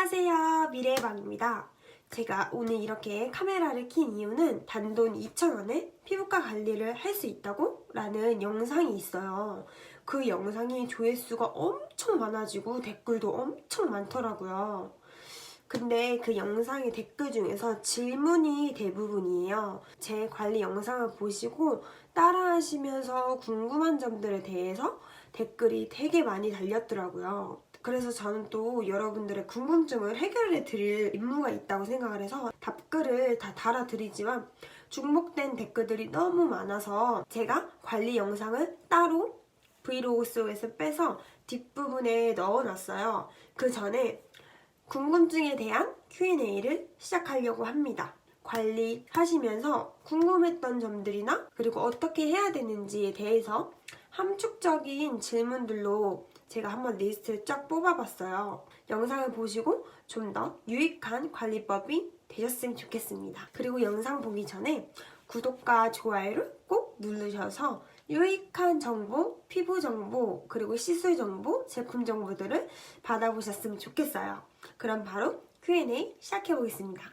안녕하세요, 미래방입니다. 제가 오늘 이렇게 카메라를 킨 이유는 단돈 2,000원에 피부과 관리를 할 수 있다고? 라는 영상이 있어요. 그 영상이 조회수가 엄청 많아지고 댓글도 엄청 많더라고요. 근데 그 영상의 댓글 중에서 질문이 대부분이에요. 제 관리 영상을 보시고 따라하시면서 궁금한 점들에 대해서 댓글이 되게 많이 달렸더라고요. 그래서 저는 또 여러분들의 궁금증을 해결해 드릴 임무가 있다고 생각을 해서 답글을 다 달아드리지만 중복된 댓글들이 너무 많아서 제가 관리 영상을 따로 브이로그 속에서 빼서 뒷부분에 넣어놨어요. 그 전에 궁금증에 대한 Q&A를 시작하려고 합니다. 관리하시면서 궁금했던 점들이나 그리고 어떻게 해야 되는지에 대해서 함축적인 질문들로 제가 한번 리스트를 쫙 뽑아봤어요. 영상을 보시고 좀 더 유익한 관리법이 되셨으면 좋겠습니다. 그리고 영상 보기 전에 구독과 좋아요를 꼭 누르셔서 유익한 정보, 피부 정보, 그리고 시술 정보, 제품 정보들을 받아보셨으면 좋겠어요. 그럼 바로 Q&A 시작해보겠습니다.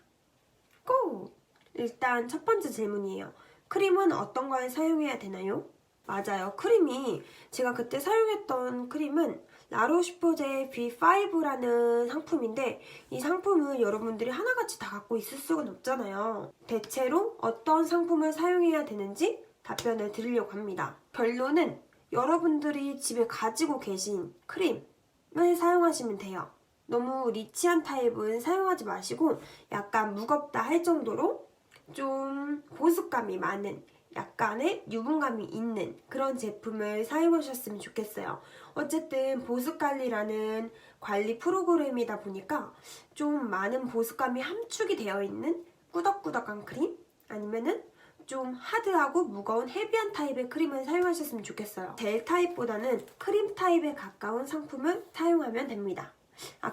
고! 일단 첫 번째 질문이에요. 크림은 어떤 걸 사용해야 되나요? 맞아요. 크림이 제가 그때 사용했던 크림은 라로슈포제 B5라는 상품인데 이 상품을 여러분들이 하나같이 다 갖고 있을 수가 없잖아요. 대체로 어떤 상품을 사용해야 되는지 답변을 드리려고 합니다. 결론은 여러분들이 집에 가지고 계신 크림을 사용하시면 돼요. 너무 리치한 타입은 사용하지 마시고 약간 무겁다 할 정도로 좀 보습감이 많은 약간의 유분감이 있는 그런 제품을 사용하셨으면 좋겠어요. 어쨌든 보습관리라는 관리 프로그램이다 보니까 좀 많은 보습감이 함축이 되어 있는 꾸덕꾸덕한 크림 아니면은 좀 하드하고 무거운 헤비한 타입의 크림을 사용하셨으면 좋겠어요. 젤 타입보다는 크림 타입에 가까운 상품을 사용하면 됩니다.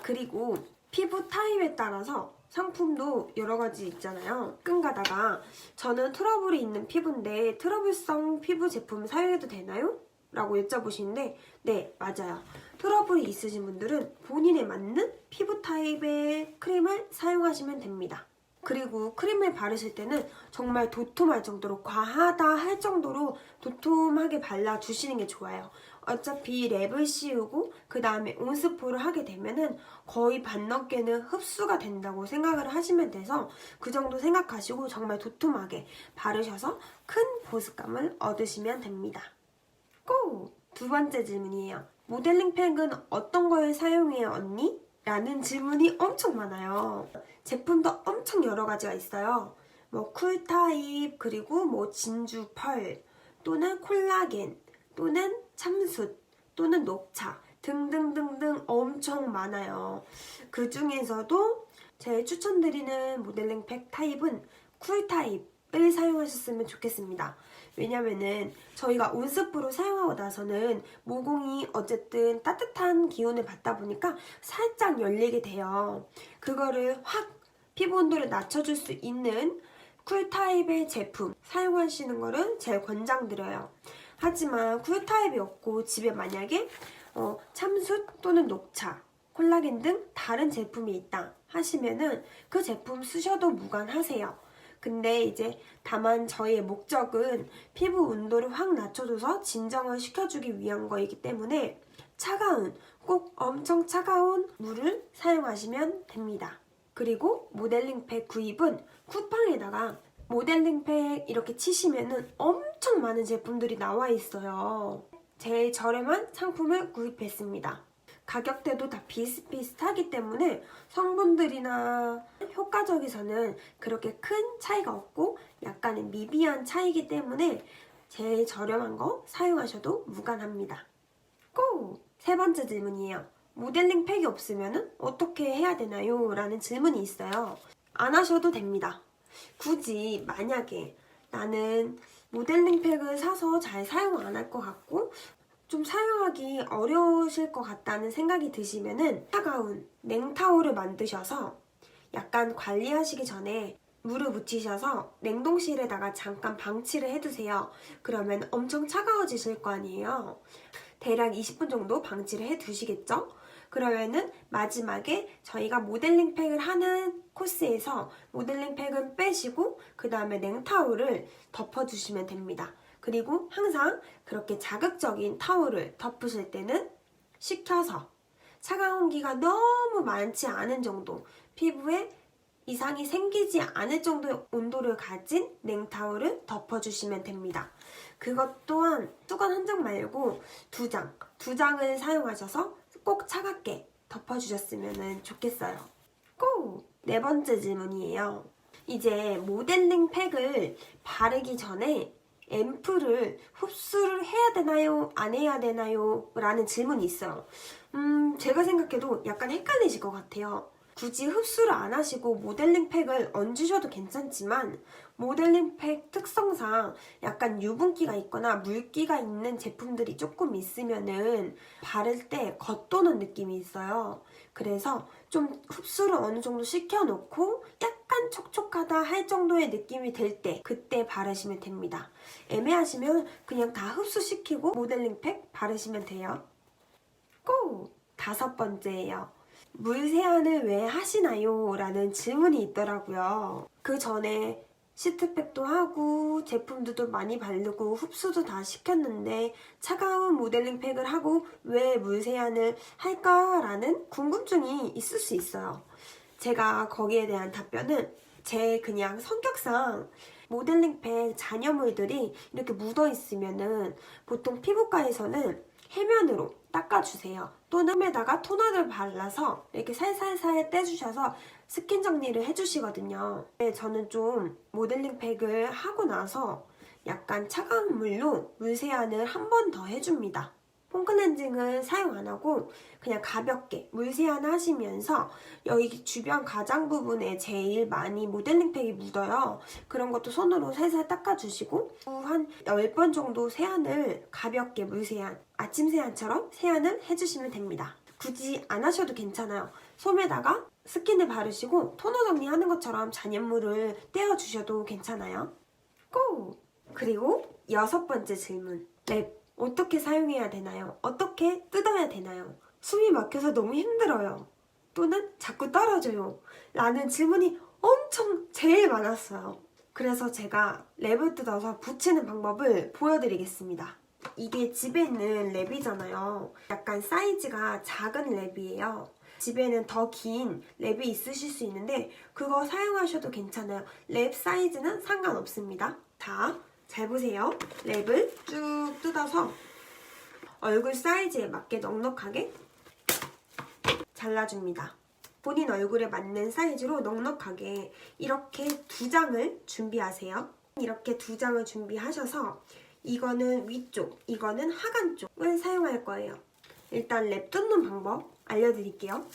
그리고 피부 타입에 따라서 상품도 여러 가지 있잖아요. 가끔 가다가 저는 트러블이 있는 피부인데 트러블성 피부 제품 사용해도 되나요? 라고 여쭤보시는데 네, 맞아요. 트러블이 있으신 분들은 본인에 맞는 피부 타입의 크림을 사용하시면 됩니다. 그리고 크림을 바르실 때는 정말 도톰할 정도로 과하다 할 정도로 도톰하게 발라주시는 게 좋아요. 어차피 랩을 씌우고 그 다음에 온스포를 하게 되면은 거의 반 넘게는 흡수가 된다고 생각을 하시면 돼서 그 정도 생각하시고 정말 도톰하게 바르셔서 큰 보습감을 얻으시면 됩니다. 고! 두 번째 질문이에요. 모델링 팩은 어떤 걸 사용해요, 언니? 라는 질문이 엄청 많아요. 제품도 엄청 여러 가지가 있어요. 뭐 쿨타입, 그리고 뭐 진주 펄, 또는 콜라겐, 또는 참숯, 또는 녹차 등등등등 엄청 많아요. 그 중에서도 제일 추천드리는 모델링 팩 타입은 쿨타입을 사용하셨으면 좋겠습니다. 왜냐면은 저희가 온스프로 사용하고 나서는 모공이 어쨌든 따뜻한 기운을 받다 보니까 살짝 열리게 돼요. 그거를 확 피부 온도를 낮춰줄 수 있는 쿨타입의 제품 사용하시는 거를 제일 권장드려요. 하지만 쿨타입이 없고 집에 만약에 참숯 또는 녹차, 콜라겐 등 다른 제품이 있다 하시면은 그 제품 쓰셔도 무관하세요. 근데 이제 다만 저희의 목적은 피부 온도를 확 낮춰줘서 진정을 시켜주기 위한 거이기 때문에 꼭 엄청 차가운 물을 사용하시면 됩니다. 그리고 모델링 팩 구입은 쿠팡에다가 모델링 팩 이렇게 치시면은 엄청 많은 제품들이 나와 있어요. 제일 저렴한 상품을 구입했습니다. 가격대도 다 비슷비슷하기 때문에 성분들이나 효과적에서는 그렇게 큰 차이가 없고 약간의 미비한 차이기 때문에 제일 저렴한 거 사용하셔도 무관합니다. 고! 세 번째 질문이에요. 모델링 팩이 없으면 어떻게 해야 되나요? 라는 질문이 있어요. 안 하셔도 됩니다. 굳이 만약에 나는 모델링 팩을 사서 잘 사용 안 할 것 같고 좀 사용하기 어려우실 것 같다는 생각이 드시면은 차가운 냉타올을 만드셔서 약간 관리하시기 전에 물을 묻히셔서 냉동실에다가 잠깐 방치를 해두세요. 그러면 엄청 차가워지실 거 아니에요. 대략 20분 정도 방치를 해두시겠죠? 그러면은 마지막에 저희가 모델링 팩을 하는 코스에서 모델링 팩은 빼시고 그 다음에 냉타올을 덮어주시면 됩니다. 그리고 항상 그렇게 자극적인 타올을 덮으실 때는 식혀서 차가운 공기가 너무 많지 않은 정도, 피부에 이상이 생기지 않을 정도의 온도를 가진 냉타올을 덮어주시면 됩니다. 그것 또한 수건 한 장 말고 두 장을 사용하셔서 꼭 차갑게 덮어주셨으면 좋겠어요. 고! 네 번째 질문이에요. 이제 모델링 팩을 바르기 전에 앰플을 흡수를 해야 되나요? 안 해야 되나요? 라는 질문이 있어요. 제가 생각해도 약간 헷갈리실 것 같아요. 굳이 흡수를 안 하시고 모델링 팩을 얹으셔도 괜찮지만 모델링 팩 특성상 약간 유분기가 있거나 물기가 있는 제품들이 조금 있으면은 바를 때 겉도는 느낌이 있어요. 그래서 좀 흡수를 어느 정도 시켜놓고 약간 촉촉하다 할 정도의 느낌이 들 때 그때 바르시면 됩니다. 애매하시면 그냥 다 흡수시키고 모델링 팩 바르시면 돼요. 고! 다섯 번째예요. 물 세안을 왜 하시나요? 라는 질문이 있더라고요. 그 전에 시트팩도 하고 제품들도 많이 바르고 흡수도 다 시켰는데 차가운 모델링 팩을 하고 왜 물 세안을 할까라는 궁금증이 있을 수 있어요. 제가 거기에 대한 답변은 제 그냥 성격상 모델링 팩 잔여물들이 이렇게 묻어 있으면은 보통 피부과에서는 해면으로 닦아주세요. 또는 홈에다가 토너를 발라서 이렇게 살살살 떼주셔서 스킨 정리를 해주시거든요. 저는 좀 모델링 팩을 하고 나서 약간 차가운 물로 물 세안을 한 번 더 해줍니다. 폼클렌징은 사용 안 하고 그냥 가볍게 물 세안을 하시면서 여기 주변 가장 부분에 제일 많이 모델링 팩이 묻어요. 그런 것도 손으로 살살 닦아주시고 한 10번 정도 세안을 가볍게 물 세안, 아침 세안처럼 세안을 해주시면 됩니다. 굳이 안 하셔도 괜찮아요. 솜에다가 스킨을 바르시고 토너 정리하는 것처럼 잔여물을 떼어주셔도 괜찮아요. 고! 그리고 여섯 번째 질문. 랩. 어떻게 사용해야 되나요? 어떻게 뜯어야 되나요? 숨이 막혀서 너무 힘들어요. 또는 자꾸 떨어져요. 라는 질문이 엄청 제일 많았어요. 그래서 제가 랩을 뜯어서 붙이는 방법을 보여드리겠습니다. 이게 집에 있는 랩이잖아요. 약간 사이즈가 작은 랩이에요. 집에는 더 긴 랩이 있으실 수 있는데 그거 사용하셔도 괜찮아요. 랩 사이즈는 상관없습니다. 잘 보세요. 랩을 쭉 뜯어서 얼굴 사이즈에 맞게 넉넉하게 잘라줍니다. 본인 얼굴에 맞는 사이즈로 넉넉하게 이렇게 두 장을 준비하세요. 이렇게 두 장을 준비하셔서 이거는 위쪽, 이거는 하관 쪽을 사용할 거예요. 일단 랩 뜯는 방법 알려드릴게요.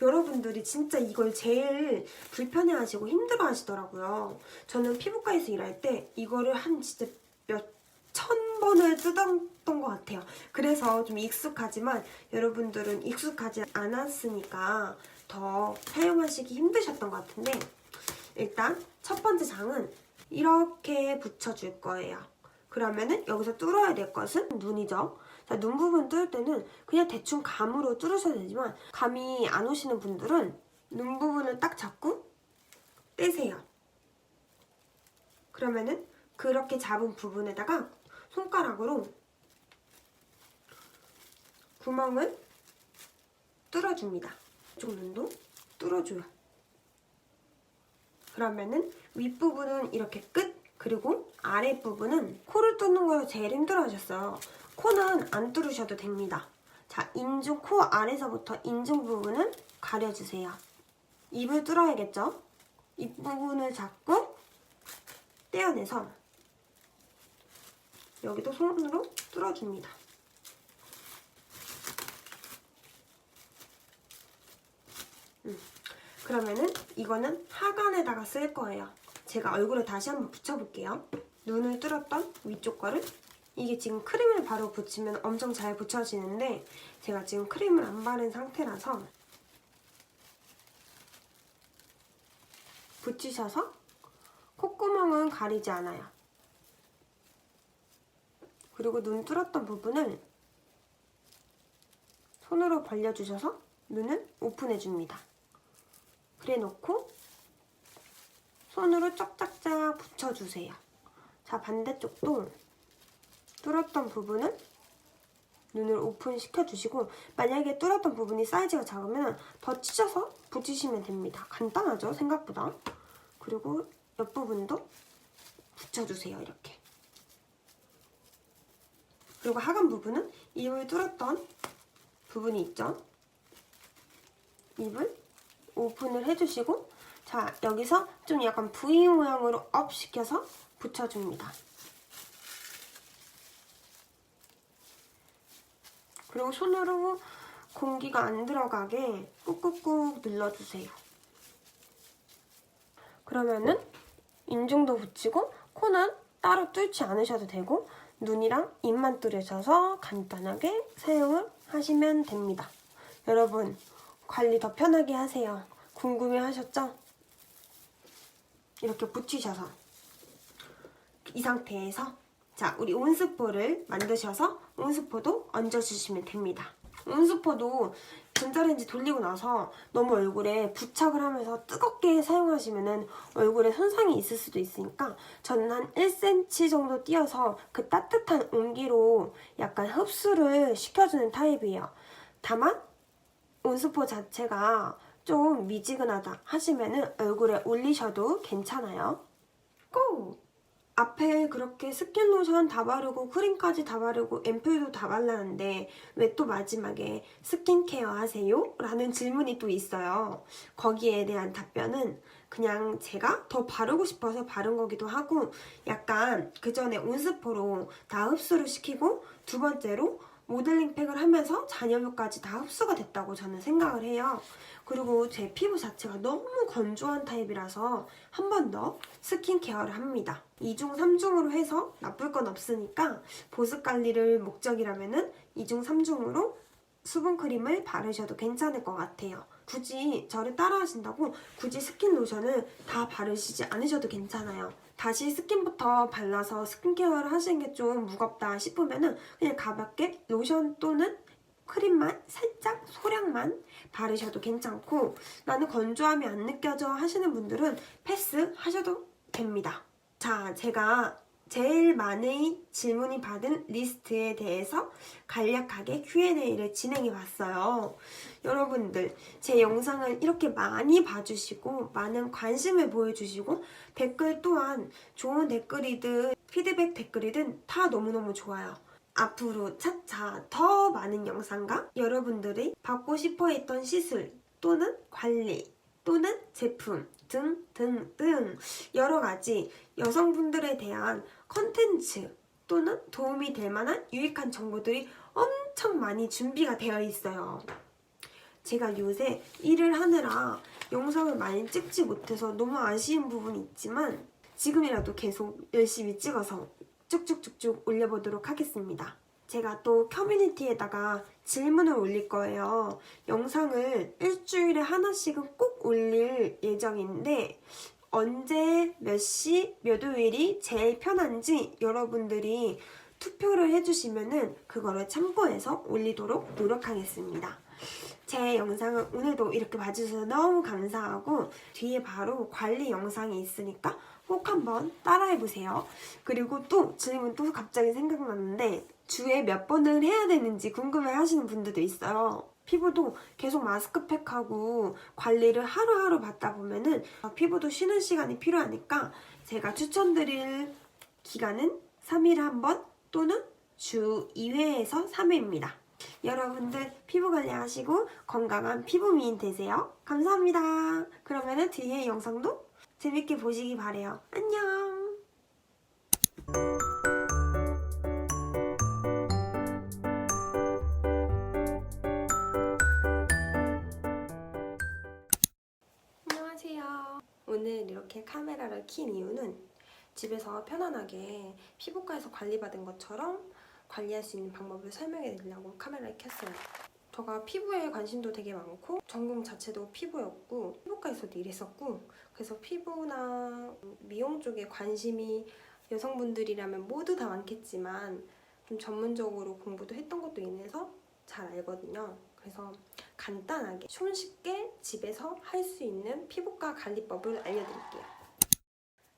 여러분들이 진짜 이걸 제일 불편해하시고 힘들어하시더라고요. 저는 피부과에서 일할 때 이거를 한 진짜 몇 천 번을 뜯었던 것 같아요. 그래서 좀 익숙하지만 여러분들은 익숙하지 않았으니까 더 사용하시기 힘드셨던 것 같은데 일단 첫 번째 장은 이렇게 붙여줄 거예요. 그러면은 여기서 뚫어야 될 것은 눈이죠. 자, 눈 부분 뚫을 때는 그냥 대충 감으로 뚫으셔도 되지만 감이 안 오시는 분들은 눈 부분을 딱 잡고 떼세요. 그러면은 그렇게 잡은 부분에다가 손가락으로 구멍을 뚫어줍니다. 이쪽 눈도 뚫어줘요. 그러면은 윗부분은 이렇게 끝! 그리고 아랫부분은 코를 뚫는 걸 제일 힘들어하셨어요. 코는 안 뚫으셔도 됩니다. 자, 인중 코 아래서부터 인중 부분은 가려주세요. 입을 뚫어야겠죠? 입 부분을 잡고 떼어내서 여기도 손으로 뚫어줍니다. 그러면은 이거는 하관에다가 쓸 거예요. 제가 얼굴에 다시 한번 붙여볼게요. 눈을 뚫었던 위쪽 거를 이게 지금 크림을 바로 붙이면 엄청 잘 붙여지는데 제가 지금 크림을 안 바른 상태라서 붙이셔서 콧구멍은 가리지 않아요. 그리고 눈 뚫었던 부분을 손으로 벌려주셔서 눈을 오픈해줍니다. 그래 놓고 손으로 쫙쫙쫙 붙여주세요. 자, 반대쪽도 뚫었던 부분은 눈을 오픈시켜주시고, 만약에 뚫었던 부분이 사이즈가 작으면 더 찢어서 붙이시면 됩니다. 간단하죠, 생각보다. 그리고 옆부분도 붙여주세요, 이렇게. 그리고 하관 부분은 입을 뚫었던 부분이 있죠. 입을 오픈을 해주시고, 자, 여기서 좀 약간 V 모양으로 업 시켜서 붙여줍니다. 그리고 손으로 공기가 안 들어가게 꾹꾹꾹 눌러주세요. 그러면은 인중도 붙이고 코는 따로 뚫지 않으셔도 되고 눈이랑 입만 뚫으셔서 간단하게 사용을 하시면 됩니다. 여러분, 관리 더 편하게 하세요. 궁금해 하셨죠? 이렇게 붙이셔서 이 상태에서, 자, 우리 온스포를 만드셔서 온스포도 얹어주시면 됩니다. 온스포도 전자레인지 돌리고 나서 너무 얼굴에 부착을 하면서 뜨겁게 사용하시면 얼굴에 손상이 있을 수도 있으니까 저는 한 1cm 정도 띄어서 그 따뜻한 온기로 약간 흡수를 시켜주는 타입이에요. 다만 온스포 자체가 좀 미지근하다 하시면 얼굴에 올리셔도 괜찮아요. 고! 앞에 그렇게 스킨 로션 다 바르고 크림까지 다 바르고 앰플도 다 발랐는데 왜 또 마지막에 스킨케어 하세요? 라는 질문이 또 있어요. 거기에 대한 답변은 그냥 제가 더 바르고 싶어서 바른 거기도 하고, 약간 그 전에 온스포로 다 흡수를 시키고 두 번째로 모델링 팩을 하면서 잔여물까지 다 흡수가 됐다고 저는 생각을 해요. 그리고 제 피부 자체가 너무 건조한 타입이라서 한 번 더 스킨케어를 합니다. 2중, 3중으로 해서 나쁠 건 없으니까 보습 관리를 목적이라면 2중, 3중으로 수분크림을 바르셔도 괜찮을 것 같아요. 굳이 저를 따라 하신다고 굳이 스킨 로션을 다 바르시지 않으셔도 괜찮아요. 다시 스킨부터 발라서 스킨케어를 하시는 게 좀 무겁다 싶으면 그냥 가볍게 로션 또는 크림만 살짝 소량만 바르셔도 괜찮고, 나는 건조함이 안 느껴져 하시는 분들은 패스하셔도 됩니다. 자, 제가 제일 많이 질문이 받은 리스트에 대해서 간략하게 Q&A를 진행해 봤어요. 여러분들, 제 영상을 이렇게 많이 봐주시고 많은 관심을 보여주시고 댓글 또한 좋은 댓글이든 피드백 댓글이든 다 너무너무 좋아요. 앞으로 차차 더 많은 영상과 여러분들이 받고 싶어 했던 시술 또는 관리 또는 제품 등등등 여러 가지 여성분들에 대한 컨텐츠 또는 도움이 될 만한 유익한 정보들이 엄청 많이 준비가 되어 있어요. 제가 요새 일을 하느라 영상을 많이 찍지 못해서 너무 아쉬운 부분이 있지만 지금이라도 계속 열심히 찍어서 쭉쭉쭉쭉 올려보도록 하겠습니다. 제가 또 커뮤니티에다가 질문을 올릴 거예요. 영상을 일주일에 하나씩은 꼭 올릴 예정인데 언제, 몇 시, 몇 요일이 제일 편한지 여러분들이 투표를 해주시면은 그거를 참고해서 올리도록 노력하겠습니다. 제 영상을 오늘도 이렇게 봐주셔서 너무 감사하고 뒤에 바로 관리 영상이 있으니까 꼭 한번 따라해보세요. 그리고 또 질문 또 갑자기 생각났는데 주에 몇 번을 해야 되는지 궁금해 하시는 분들도 있어요. 피부도 계속 마스크팩하고 관리를 하루하루 받다 보면은 피부도 쉬는 시간이 필요하니까 제가 추천드릴 기간은 3일에 한 번 또는 주 2회에서 3회입니다. 여러분들 피부 관리하시고 건강한 피부 미인 되세요. 감사합니다. 그러면은 뒤에 영상도 재밌게 보시기 바래요. 안녕. 안녕하세요. 오늘 이렇게 카메라를 킨 이유는 집에서 편안하게 피부과에서 관리받은 것처럼 관리할 수 있는 방법을 설명해 드리려고 카메라를 켰어요. 제가 피부에 관심도 되게 많고 전공 자체도 피부였고 피부과에서도 일했었고 그래서 피부나 미용 쪽에 관심이 여성분들이라면 모두 다 많겠지만 좀 전문적으로 공부도 했던 것도 인해서 잘 알거든요. 그래서 간단하게 손쉽게 집에서 할 수 있는 피부과 관리법을 알려드릴게요.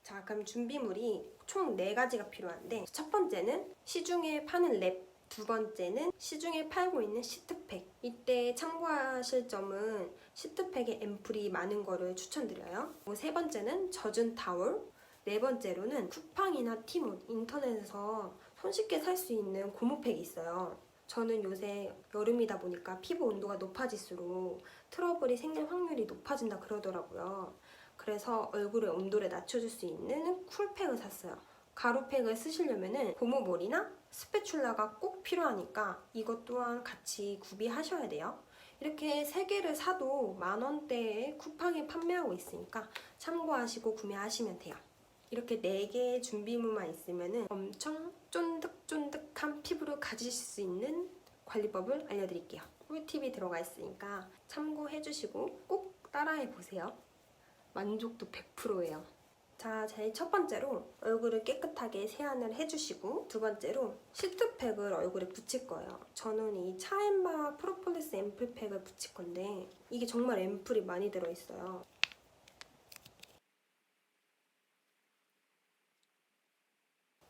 자, 그럼 준비물이 총 4가지가 필요한데, 첫 번째는 시중에 파는 랩, 두 번째는 시중에 팔고 있는 시트팩. 이때 참고하실 점은 시트팩에 앰플이 많은 거를 추천드려요. 세 번째는 젖은 타월, 네 번째로는 쿠팡이나 티몬, 인터넷에서 손쉽게 살 수 있는 고무팩이 있어요. 저는 요새 여름이다 보니까 피부 온도가 높아질수록 트러블이 생길 확률이 높아진다 그러더라고요. 그래서 얼굴의 온도를 낮춰줄 수 있는 쿨팩을 샀어요. 가루팩을 쓰시려면 고무볼이나 스패츌라가 꼭 필요하니까 이것 또한 같이 구비하셔야 돼요. 이렇게 3개를 사도 10,000원대에 쿠팡에 판매하고 있으니까 참고하시고 구매하시면 돼요. 이렇게 4개의 준비물만 있으면 엄청 쫀득쫀득한 피부를 가지실 수 있는 관리법을 알려드릴게요. 꿀팁이 들어가 있으니까 참고해주시고 꼭 따라해보세요. 만족도 100%예요. 자, 제일 첫 번째로 얼굴을 깨끗하게 세안을 해주시고, 두 번째로 시트팩을 얼굴에 붙일 거예요. 저는 이 차앤바 프로폴리스 앰플팩을 붙일 건데 이게 정말 앰플이 많이 들어있어요.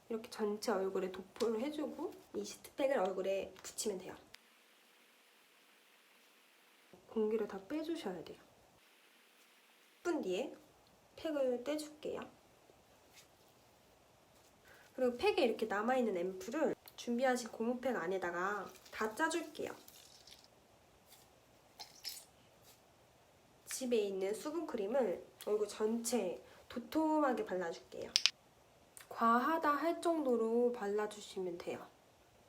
이렇게 전체 얼굴에 도포를 해주고 이 시트팩을 얼굴에 붙이면 돼요. 공기를 다 빼주셔야 돼요. 10분 뒤에 팩을 떼줄게요. 그리고 팩에 이렇게 남아있는 앰플을 준비하신 고무팩 안에다가 다 짜줄게요. 집에 있는 수분크림을 얼굴 전체에 도톰하게 발라줄게요. 과하다 할 정도로 발라주시면 돼요.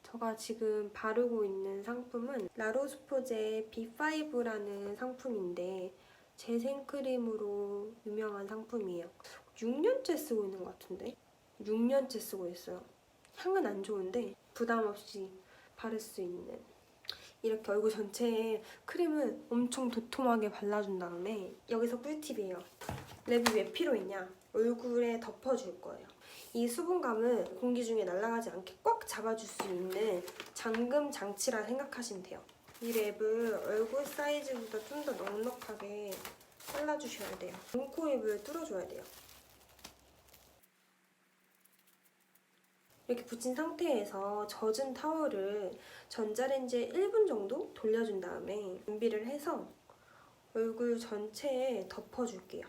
제가 지금 바르고 있는 상품은 라로스포제 B5라는 상품인데 재생크림으로 유명한 상품이에요. 6년째 쓰고 있는 것 같은데? 6년째 쓰고 있어요. 향은 안 좋은데 부담 없이 바를 수 있는, 이렇게 얼굴 전체에 크림을 엄청 도톰하게 발라준 다음에 여기서 꿀팁이에요. 랩이 왜 필요했냐? 얼굴에 덮어줄 거예요. 이 수분감을 공기 중에 날아가지 않게 꽉 잡아줄 수 있는 잠금 장치라 생각하시면 돼요. 이 랩을 얼굴 사이즈보다 좀 더 넉넉하게 잘라주셔야 돼요. 눈코입을 뚫어줘야 돼요. 이렇게 붙인 상태에서 젖은 타월을 전자레인지에 1분 정도 돌려준 다음에 준비를 해서 얼굴 전체에 덮어줄게요.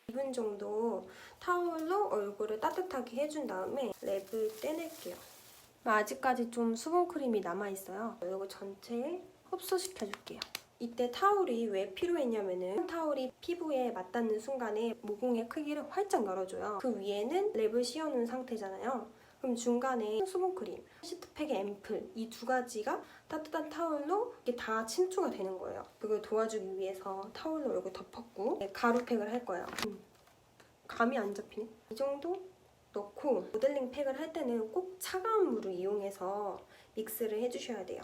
2분 정도 타월로 얼굴을 따뜻하게 해준 다음에 랩을 떼낼게요. 아직까지 좀 수분크림이 남아있어요. 얼굴 전체에 흡수시켜줄게요. 이때 타올이 왜 필요했냐면은 타올이 피부에 맞닿는 순간에 모공의 크기를 활짝 열어줘요. 그 위에는 랩을 씌워놓은 상태잖아요. 그럼 중간에 수분크림, 시트팩의 앰플, 이 2가지가 따뜻한 타올로 이게 다 침투가 되는 거예요. 그걸 도와주기 위해서 타올로 얼굴 덮었고 가루팩을 할 거예요. 감이 안 잡히네? 이 정도 넣고 모델링 팩을 할 때는 꼭 차가운 물을 이용해서 믹스를 해주셔야 돼요.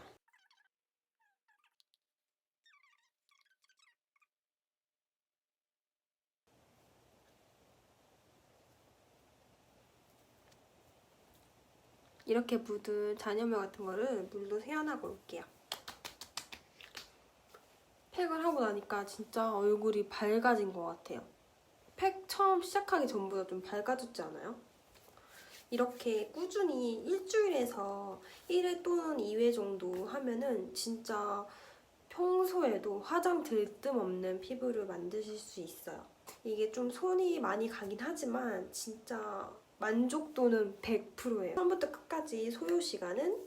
이렇게 묻은 잔여물 같은 거를 물로 세안하고 올게요. 팩을 하고 나니까 진짜 얼굴이 밝아진 것 같아요. 팩 처음 시작하기 전보다 좀 밝아졌지 않아요? 이렇게 꾸준히 일주일에서 1회 또는 2회 정도 하면은 진짜 평소에도 화장 들 뜸 없는 피부를 만드실 수 있어요. 이게 좀 손이 많이 가긴 하지만 진짜 만족도는 100%예요. 처음부터 끝까지 소요 시간은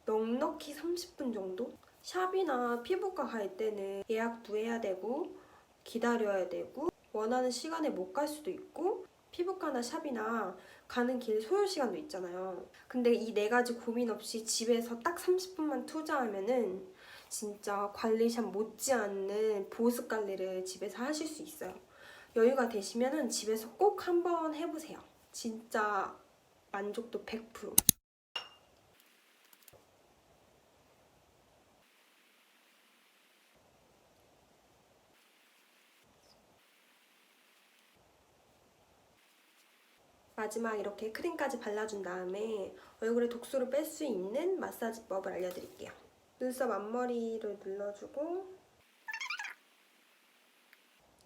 넉넉히 30분 정도? 샵이나 피부과 갈 때는 예약도 해야 되고 기다려야 되고 원하는 시간에 못 갈 수도 있고 피부과나 샵이나 가는 길 소요 시간도 있잖아요. 근데 이 4가지 고민 없이 집에서 딱 30분만 투자하면은 진짜 관리샵 못지않는 보습 관리를 집에서 하실 수 있어요. 여유가 되시면은 집에서 꼭 한번 해보세요. 진짜 만족도 100%. 마지막 이렇게 크림까지 발라준 다음에 얼굴에 독소를 뺄 수 있는 마사지법을 알려드릴게요. 눈썹 앞머리를 눌러주고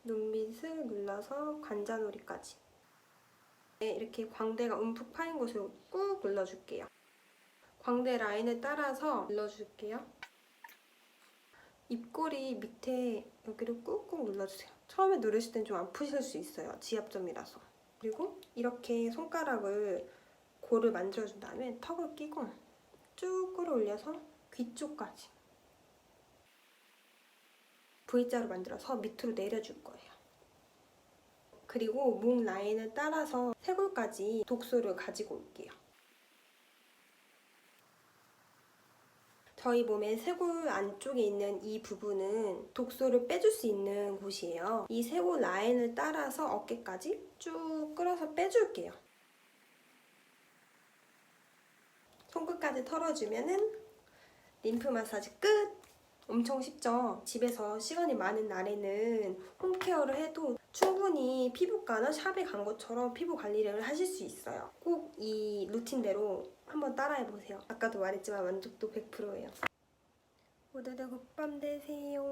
눈밑을 눌러서 관자놀이까지. 이렇게 광대가 움푹 파인 곳을 꾹 눌러줄게요. 광대 라인을 따라서 눌러줄게요. 입꼬리 밑에 여기를 꾹꾹 눌러주세요. 처음에 누르실 땐 좀 아프실 수 있어요. 지압점이라서. 그리고 이렇게 손가락을 골을 만들어준 다음에 턱을 끼고 쭉 끌어올려서 귀 쪽까지 V자로 만들어서 밑으로 내려줄 거예요. 그리고 목 라인을 따라서 쇄골까지 독소를 가지고 올게요. 저희 몸의 쇄골 안쪽에 있는 이 부분은 독소를 빼줄 수 있는 곳이에요. 이 쇄골 라인을 따라서 어깨까지 쭉 끌어서 빼줄게요. 손끝까지 털어주면은 림프 마사지 끝! 엄청 쉽죠? 집에서 시간이 많은 날에는 홈케어를 해도 충분히 피부과나 샵에 간 것처럼 피부 관리를 하실 수 있어요. 꼭 이 루틴대로 한번 따라해보세요. 아까도 말했지만 만족도 100%예요. 모두들 굿밤 되세요.